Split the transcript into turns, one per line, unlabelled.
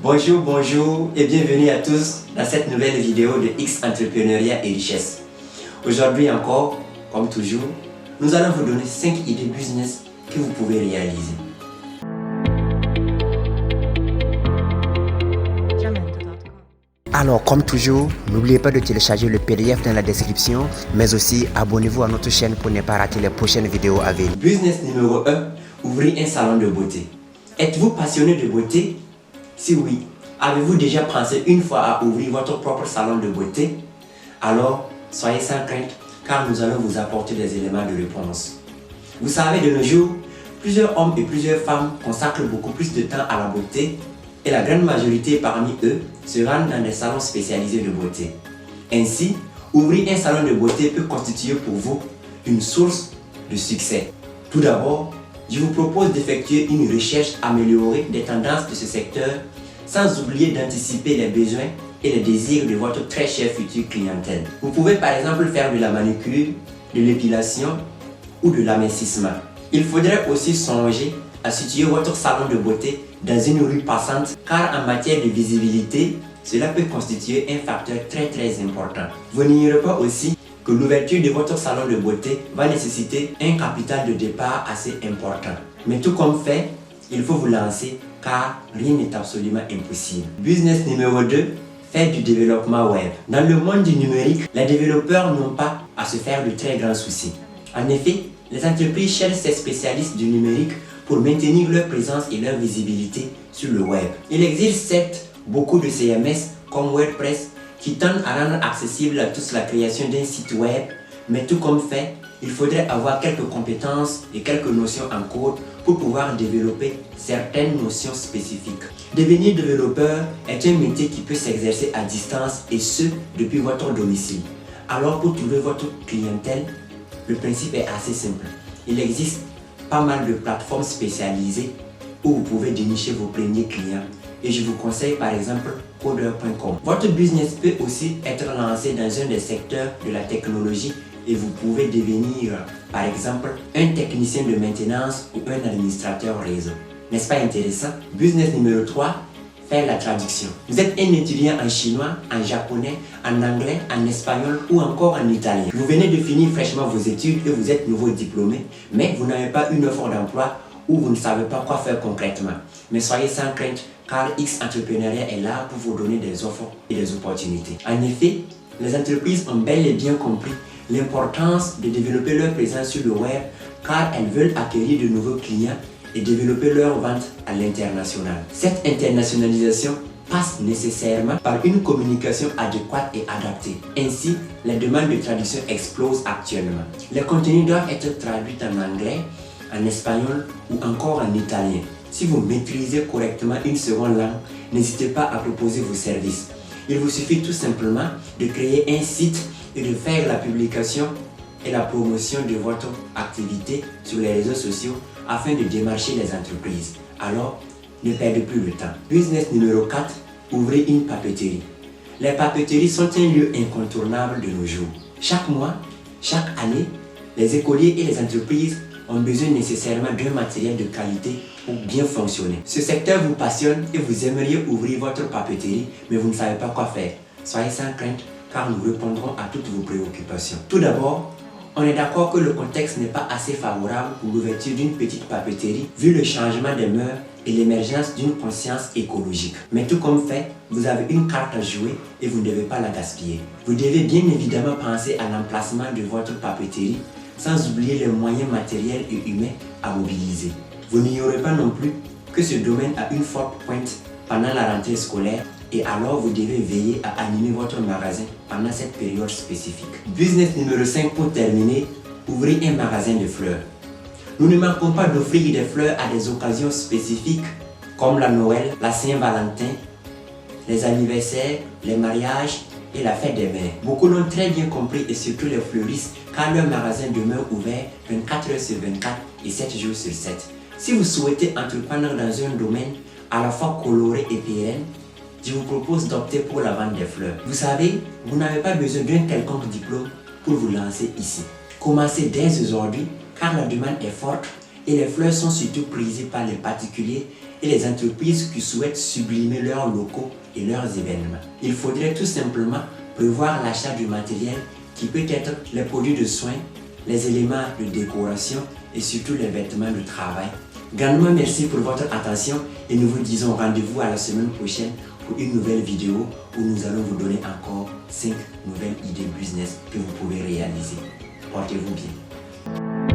Bonjour et bienvenue à tous dans cette nouvelle vidéo de X Entrepreneuriat et Richesse. Aujourd'hui encore, comme toujours, nous allons vous donner 5 idées business que vous pouvez réaliser. Alors, comme toujours, n'oubliez pas de télécharger le PDF dans la description, mais aussi abonnez-vous à notre chaîne pour ne pas rater les prochaines vidéos à venir. Business numéro 1, ouvrir un salon de beauté. Êtes-vous passionné de beauté? Si oui, avez-vous déjà pensé une fois à ouvrir votre propre salon de beauté? Alors, soyez sans crainte, car nous allons vous apporter des éléments de réponse. Vous savez, de nos jours, plusieurs hommes et plusieurs femmes consacrent beaucoup plus de temps à la beauté et la grande majorité parmi eux se rendent dans des salons spécialisés de beauté. Ainsi, ouvrir un salon de beauté peut constituer pour vous une source de succès. Tout d'abord, je vous propose d'effectuer une recherche améliorée des tendances de ce secteur sans oublier d'anticiper les besoins et les désirs de votre très chère future clientèle. Vous pouvez par exemple faire de la manucure, de l'épilation ou de l'amincissement. Il faudrait aussi songer à situer votre salon de beauté dans une rue passante car en matière de visibilité, cela peut constituer un facteur très important. Vous n'ignorez pas aussi que l'ouverture de votre salon de beauté va nécessiter un capital de départ assez important. Mais tout comme fait, il faut vous lancer car rien n'est absolument impossible. Business numéro 2, faire du développement web. Dans le monde du numérique, les développeurs n'ont pas à se faire de très grands soucis. En effet, les entreprises cherchent ces spécialistes du numérique pour maintenir leur présence et leur visibilité sur le web. Il existe certes beaucoup de CMS comme WordPress qui tendent à rendre accessible à tous la création d'un site web, mais tout comme fait, il faudrait avoir quelques compétences et quelques notions en code pour pouvoir développer certaines notions spécifiques. Devenir développeur est un métier qui peut s'exercer à distance et ce, depuis votre domicile. Alors pour trouver votre clientèle, le principe est assez simple. Il existe pas mal de plateformes spécialisées où vous pouvez dénicher vos premiers clients. Et je vous conseille par exemple Codeur.com. Votre business peut aussi être lancé dans un des secteurs de la technologie et vous pouvez devenir par exemple un technicien de maintenance ou un administrateur réseau. N'est-ce pas intéressant? Business numéro 3, faire la traduction. Vous êtes un étudiant en chinois, en japonais, en anglais, en espagnol ou encore en italien. Vous venez de finir fraîchement vos études et vous êtes nouveau diplômé, mais vous n'avez pas une offre d'emploi ou vous ne savez pas quoi faire concrètement. Mais soyez sans crainte car X Entrepreneuriat est là pour vous donner des offres et des opportunités. En effet, les entreprises ont bel et bien compris l'importance de développer leur présence sur le web car elles veulent acquérir de nouveaux clients et développer leur vente à l'international. Cette internationalisation passe nécessairement par une communication adéquate et adaptée. Ainsi, les demandes de traduction explosent actuellement. Les contenus doivent être traduits en anglais, en espagnol ou encore en italien. Si vous maîtrisez correctement une seconde langue, n'hésitez pas à proposer vos services. Il vous suffit tout simplement de créer un site et de faire la publication et la promotion de votre activité sur les réseaux sociaux afin de démarcher les entreprises. Alors, ne perdez plus le temps. Business numéro 4, ouvrez une papeterie. Les papeteries sont un lieu incontournable de nos jours. Chaque mois, chaque année, les écoliers et les entreprises ont besoin nécessairement d'un matériel de qualité pour bien fonctionner. Ce secteur vous passionne et vous aimeriez ouvrir votre papeterie, mais vous ne savez pas quoi faire. Soyez sans crainte car nous répondrons à toutes vos préoccupations. Tout d'abord, on est d'accord que le contexte n'est pas assez favorable pour l'ouverture d'une petite papeterie vu le changement des mœurs et l'émergence d'une conscience écologique. Mais tout comme fait, vous avez une carte à jouer et vous ne devez pas la gaspiller. Vous devez bien évidemment penser à l'emplacement de votre papeterie sans oublier les moyens matériels et humains à mobiliser. Vous n'ignorez pas non plus que ce domaine a une forte pointe pendant la rentrée scolaire et alors vous devez veiller à animer votre magasin pendant cette période spécifique. Business numéro 5 pour terminer, ouvrez un magasin de fleurs. Nous ne manquons pas d'offrir des fleurs à des occasions spécifiques comme la Noël, la Saint-Valentin, les anniversaires, les mariages et la fête des mères. Beaucoup l'ont très bien compris et surtout les fleuristes car leur magasin demeure ouvert 24 heures sur 24 et 7 jours sur 7. Si vous souhaitez entreprendre dans un domaine à la fois coloré et pérenne, je vous propose d'opter pour la vente des fleurs. Vous savez, vous n'avez pas besoin d'un quelconque diplôme pour vous lancer ici. Commencez dès aujourd'hui car la demande est forte et les fleurs sont surtout prisées par les particuliers et les entreprises qui souhaitent sublimer leurs locaux et leurs événements. Il faudrait tout simplement prévoir l'achat du matériel qui peut être les produits de soins, les éléments de décoration et surtout les vêtements de travail. Grandement merci pour votre attention et nous vous disons rendez-vous à la semaine prochaine pour une nouvelle vidéo où nous allons vous donner encore 5 nouvelles idées business que vous pouvez réaliser. Portez-vous bien.